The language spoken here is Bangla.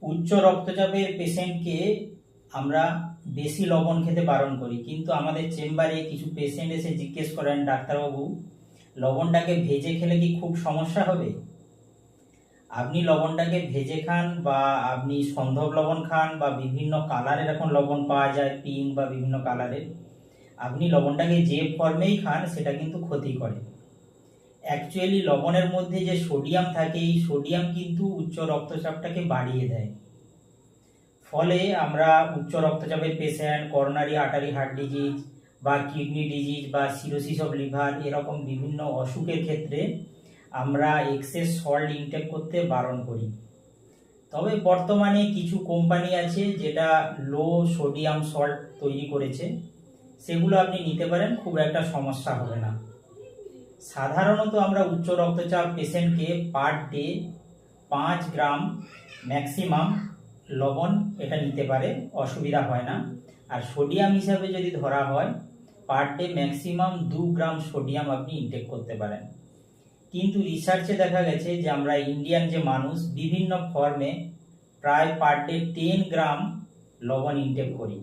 উচ্চ রক্তচাপের পেশেন্টকে আমরা বেশি লবণ খেতে বারণ করি, কিন্তু আমাদের চেম্বারে কিছু পেশেন্ট এসে জিজ্ঞেস করেন, ডাক্তারবাবু লবণটাকে ভেজে খেলে কি খুব সমস্যা হবে? আপনি লবণটাকে ভেজে খান বা আপনি সন্ধব লবণ খান বা বিভিন্ন কালারের এখন লবণ পাওয়া যায়, পিঙ্ক বা বিভিন্ন কালারের, আপনি লবণটাকে যে ফর্মেই খান সেটা কিন্তু ক্ষতি করে। অ্যাকচুয়ালি লবণের মধ্যে যে সোডিয়াম থাকে, এই সোডিয়াম কিন্তু উচ্চ রক্তচাপটাকে বাড়িয়ে দেয়। ফলে আমরা উচ্চ রক্তচাপের patient, coronary artery heart disease বা কিডনি ডিজিজ বা সিরোসিস অফ লিভার এরকম বিভিন্ন অসুখের ক্ষেত্রে আমরা এক্সেস সল্ট ইনটেক করতে বারণ করি। তবে বর্তমানে কিছু কোম্পানি আছে যেটা লো সোডিয়াম সল্ট তৈরি করেছে, সেগুলো আপনি নিতে পারেন, খুব একটা সমস্যা হবে না। সাধারণত আমরা উচ্চ রক্তচাপ পেশেন্টকে পার ডে 5 গ্রাম ম্যাক্সিমাম লবণ এটা নিতে পারে, অসুবিধা হয় না। আর সোডিয়াম হিসাবে যদি ধরা হয়, per day maximum 2 gram sodium আপনি ইনটেক করতে পারেন। কিন্তু রিসার্চে দেখা গেছে যে আমরা ইন্ডিয়ান যে মানুষ বিভিন্ন ফর্মে প্রায় পার ডে 10 গ্রাম লবণ ইনটেক করি।